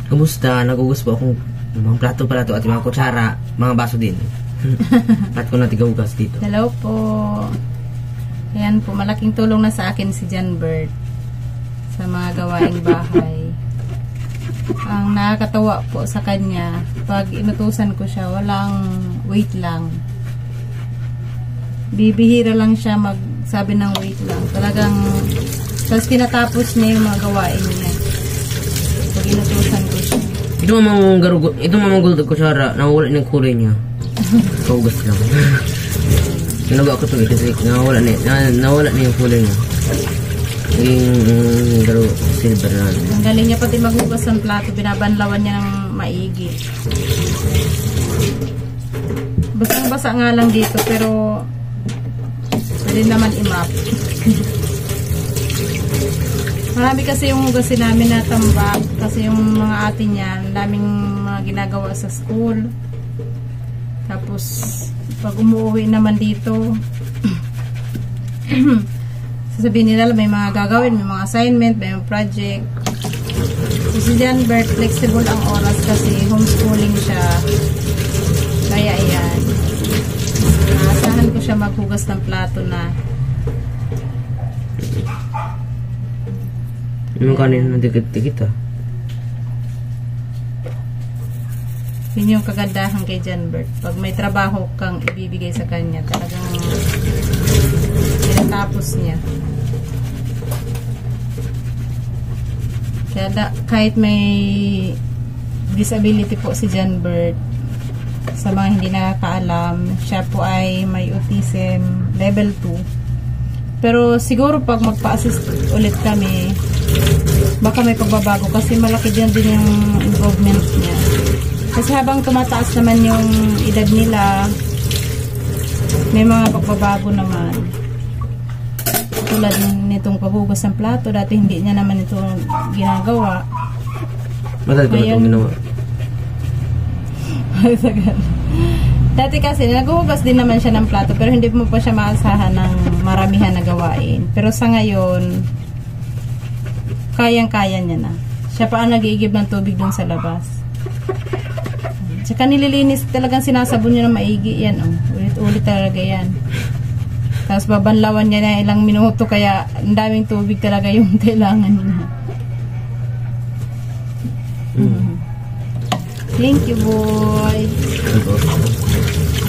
Kumusta? Nagugas po akong mga plato-plato at mga kutsara, mga baso din. At ko na tigahugas dito. Hello po. Ayan po, malaking tulong na sa akin si John Bert sa mga gawaing bahay. Ang nakakatawa po sa kanya, pag inutusan ko siya, walang wait lang. Bibihira lang siya magsabi ng wait lang. Talagang, tapos tinatapos niya yung mga gawain niya. Pag inutusan ko siya. Ito mamang guldag kutsara, nawawala ng kulay niya. Kaugas lang. Ginagawa ko ito kasi nawawala na yung kulay niya. Naging garo silver na. Ang galing niya pati maghugas ng plato, binabanlawan niya ng maigi. Basang-basa nga lang dito pero pwede naman i-map. Marami kasi yung hugasin namin na tambak kasi yung mga ate niya, daming mga ginagawa sa school. Tapos pag umuwi naman dito sasabihin nila may mga gagawin, may mga assignment, may mga project. So, si John Bert, flexible ang oras kasi homeschooling siya. Kaya ayan. Naasahan ko siya maghugas ng plato na. Yung kanina nadikit-dikit ah. Yun yung kagandahan kay John Bert. Pag may trabaho kang ibibigay sa kanya, talagang tinatapos niya. Kaya kahit may disability po si John Bert, sa mga hindi nakakaalam, siya po ay may autism level 2. Pero siguro pag magpa-assist ulit kami, baka may pagbabago kasi malaki din yung improvement niya. Kasi habang tumataas naman yung edad nila, may mga pagbabago naman. Tulad nitong paghugas ng plato, dati hindi niya naman ito ginagawa. Madali ko na itong ginawa. Dati kasi naghuhugas din naman siya ng plato pero hindi mo pa siya maasahan ng maramihan na gawain. Pero sa ngayon, kayang-kaya niya na. Siya pa ang nag-iigib ng tubig dun sa labas. Tsaka nililinis, talagang sinasabon niya na maigi yan. Oh. Ulit-ulit talaga yan. Tapos babanlawan niya na ilang minuto kaya ang daming tubig talaga yung kailangan niya. Thank you, boy.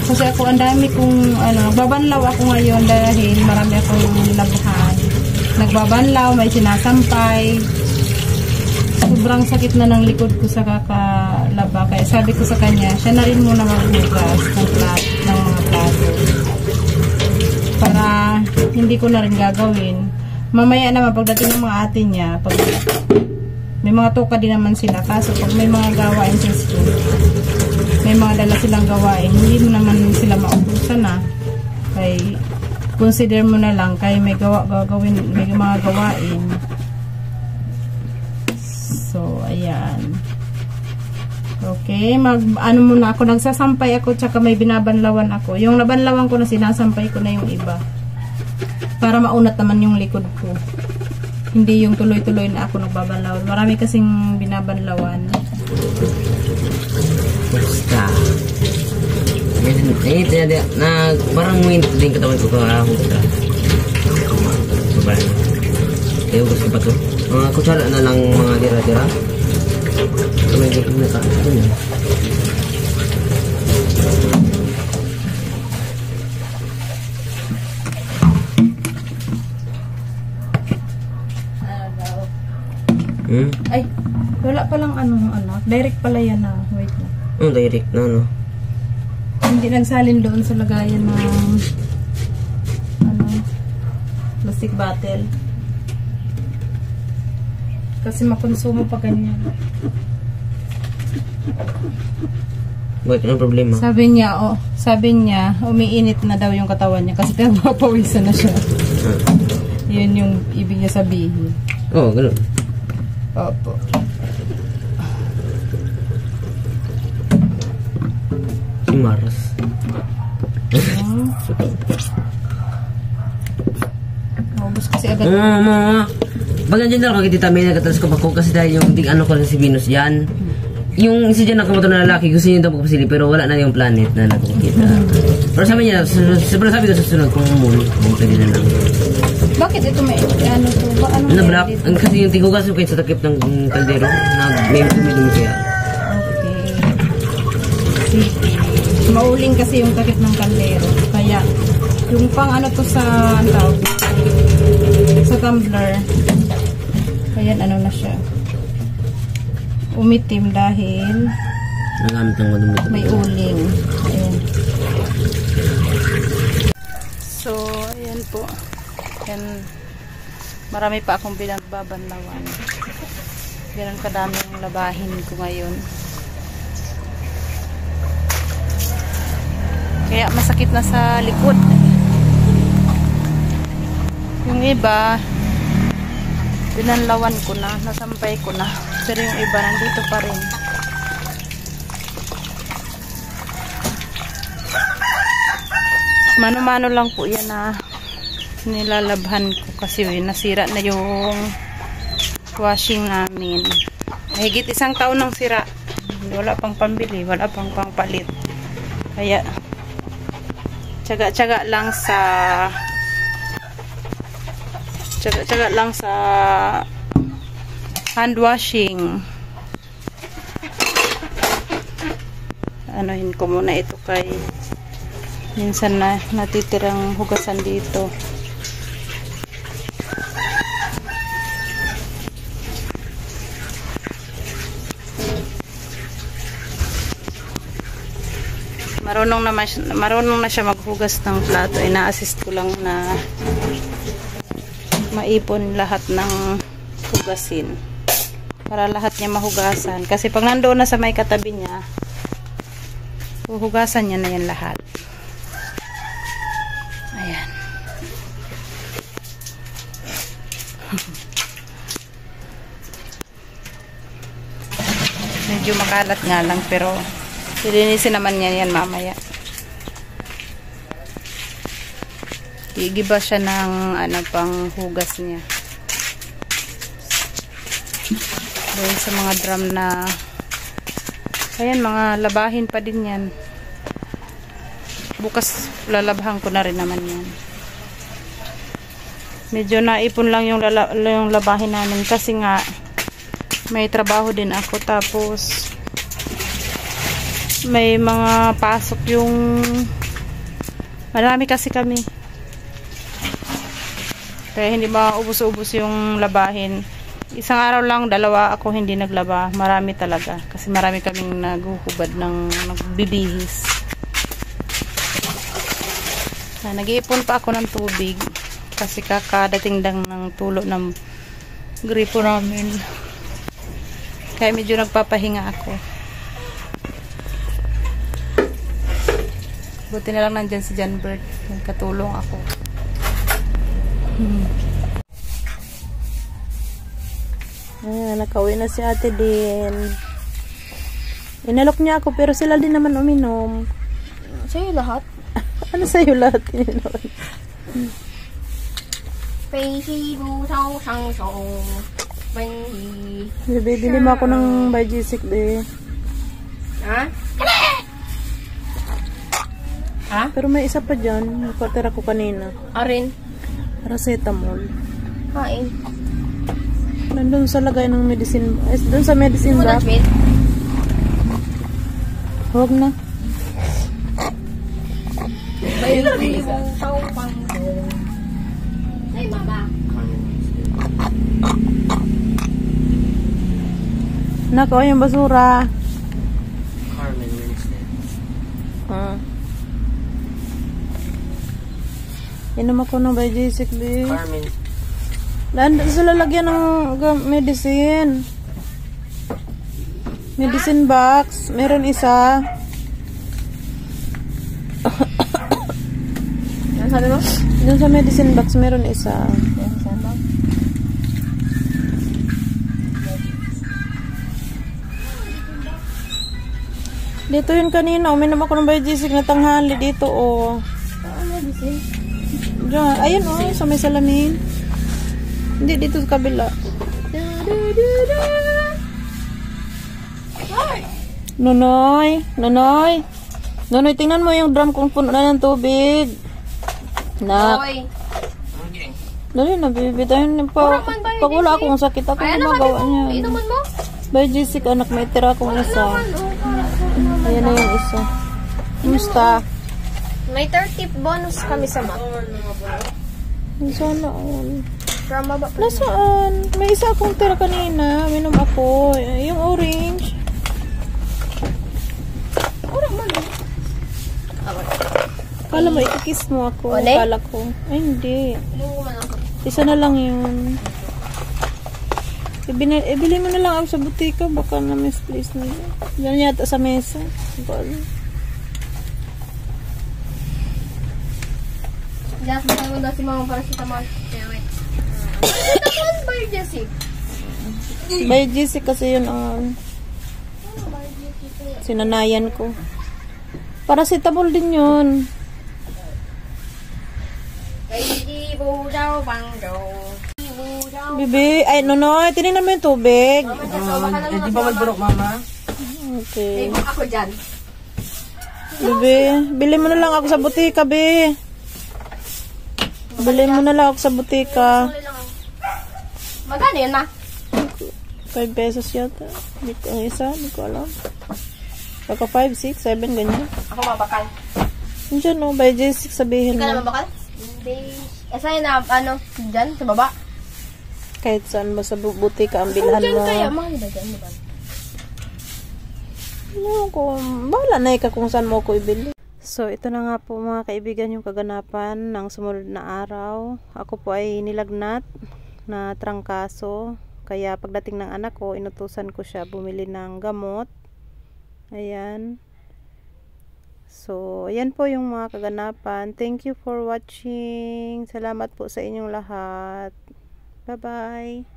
Kasi ako ang dami kong babanlaw ako ngayon dahil marami akong labahan. Nagbabanlaw, may sinasampay. Sobrang sakit na ng likod ko sa kakalaba. Kaya sabi ko sa kanya, siya na rin muna maghugas ng mga plato. Para hindi ko na rin gagawin. Mamaya naman pagdating ng mga ate niya, pag may mga toka din naman sila. Kaso pag may mga gawain sa school, may mga dala silang gawain, hindi mo naman sila mautusan na. Kaya consider mo na lang kaya may mga gawain. So, ayan. Okay, muna ako, nagsasampay ako, tsaka may binabanlawan ako. Yung nabanlawan ko na sinasampay ko na yung iba. Para maunat naman yung likod ko. Hindi yung tuloy-tuloy na ako nagbabanlawan. Marami kasing binabanlawan. Basta. Parang minit din katawan ko kahapon ka. Babae. Kaya gusto pa to. Mga kutsara na lang mga tira-tira. May gigit na ka. Ito niya. Ay, wala palang anak. Direct pala yan na. Wait lang. Direct na Hindi nagsalin doon sa lagayan ng plastic bottle. Kasi makonsumo pa ganyan. Bakit? Anong problema? Sabi niya, umiinit na daw yung katawan niya kasi pinagpapawisan na siya. Yun yung ibig niya sabihin. Oo, gano'n. Opo. Si Mars. Ubus kasi agad. Bagan dyan daw, kagitita may nagkatalas ko pa ko kasi dahil yung di ko na si Venus yan. yung isa dyan nakamotor na lalaki, gusto niya daw pagpasili, pero wala na yung planet na nakikita. Pero sabi niya, sobrang sabi ko sa sunod kung moon, kung pwede na lang. Bakit ito may ano to? Ano Ano black? Kasi yung tigugas yung kayo sa takip ng kaldero, na may dumi kaya. Okay. Mauling kasi yung takip ng kaldero. Kaya, yung pang ano to sa, ano tawag, sa tumbler. Ayan, ano na siya. Umitim dahil Nagamit ng madumi. may uling. Ayan. So, ayan po. Ayan. Marami pa akong pinagbabanlawan. Ganun kadami yung labahin ko ngayon. Kaya masakit na sa likod. Yung iba, binanlawan ko na, nasampay ko na. Pero yung iba, nandito pa rin. Mano-mano lang po yan na nilalabhan ko kasi nasira na yung washing namin. Higit 1 taon nang sira. Wala pang pambili, wala pang pangpalit. Kaya, tsaga-tsaga lang sa hand washing. Anuhin ko muna ito kay minsan na natitirang hugasan dito. Marunong na siya maghugas ng plato. Ina-assist ko lang na maipon lahat ng hugasin para lahat niya mahugasan, kasi pag nandoon na sa may katabi niya, huhugasan niya na yan lahat. Ayan. Medyo makalat nga lang, pero lilinisin naman niya yan mamaya. Igiba siya ng pang hugas niya. Doon sa mga drum na ayan, mga labahin pa din yan. Bukas lalabhan ko na rin naman yan. Medyo naipon lang yung labahin namin kasi nga may trabaho din ako, tapos may mga pasok yung marami kasi kami. Kaya hindi maubos-ubos yung labahin. Isang araw lang, 2 ako hindi naglaba. Marami talaga. Kasi marami kaming naguhubad ng nagbibihis. Nag-iipon pa ako ng tubig. Kasi kakadating lang ng tulo ng gripo namin. Kaya medyo nagpapahinga ako. Buti na lang nandyan si John Bert. Nagkatulong ako. Ayan, nakauwi na si ate din. Inalok niya ako, pero sila din naman uminom. Sa'yo lahat? Ano sa'yo lahat? Ininom? Bibili mo ako ng Bajisik, be. Ha? Ha? Pero may isa pa dyan. Nakatira ko kanina. Arin? Paracetamol. Kain. Nandun sa lagay ng medicine. Doon sa medicine box. Huwag na. Baby mo tao pang ay mama. Nako, yung basura. Carmen Wednesday. Inom ako ng Bajisik, be. Carmen. Nandun sa lalagyan ng medicine. Medicine box. Meron isa. Ano sabi mo? Doon sa medicine box, meron isa. Dito yun kanina. Uminom ako ng Bajisik na tanghali dito, oh. Medicine? Diyan. Ayun, oh. Sa may salamin. Hindi, dito sa kabila. Nonoy, Nonoy. Nonoy, tingnan mo yung drum kung puno na ng tubig. Nak. Dali na, baby. Pag wala akong sakit, ako gumagawa niya. Inuman mo? By Jessica, anak, may tira akong isa. Ayan na yung isa. Kumusta? May 30 bonus kami sa map. Sana all. From baba. Nasaan? May isa akong tira kanina. Minom ako. Yung orange. Ura man. Kala mo, ikikiss mo ako. Ole? Kala ko. Ay, hindi. Inuman ako. Isa na lang yun. Ibili mo na lang ako sa butika. Baka na misplace na yun. Yan yata sa mesa. Bala. Just bigay mo daw si mama para si Tamar. Okay, wait. Ito ba yung Jessie? By Jessica kasi yun ang sinanayan ko. Paracetamol din yun. Ibu daw bang daw. Bibi, ay Nonoy, tinignan mo yung tubig. Di ba magdurok, mama? Okay. Ako dyan. Bibi, bili mo na lang ako sa butika, Bi. Bili mo na lang ako sa butika. Magkano yun, ma? 5 pesos yata. Hindi ko, ang isa, hindi ko alam. Baka 5, 6, 7, ganyan. Ako mabakal. Diyan no, by J6 sabihin Hindi ka na mo. mabakal? Hindi. Saan na, ano, dyan, sa baba? Kahit saan ba sa butika ang bilhan Dyan mo. kaya, mahal ba dyan, diba? Ano ko, bahala na ika kung saan mo ko ibili. So, ito na nga po mga kaibigan yung kaganapan ng sumunod na araw. Ako po ay nilagnat na trangkaso. Kaya pagdating ng anak ko, inutusan ko siya bumili ng gamot. Ayan. So, ayan po yung mga kaganapan. Thank you for watching. Salamat po sa inyong lahat. Bye-bye.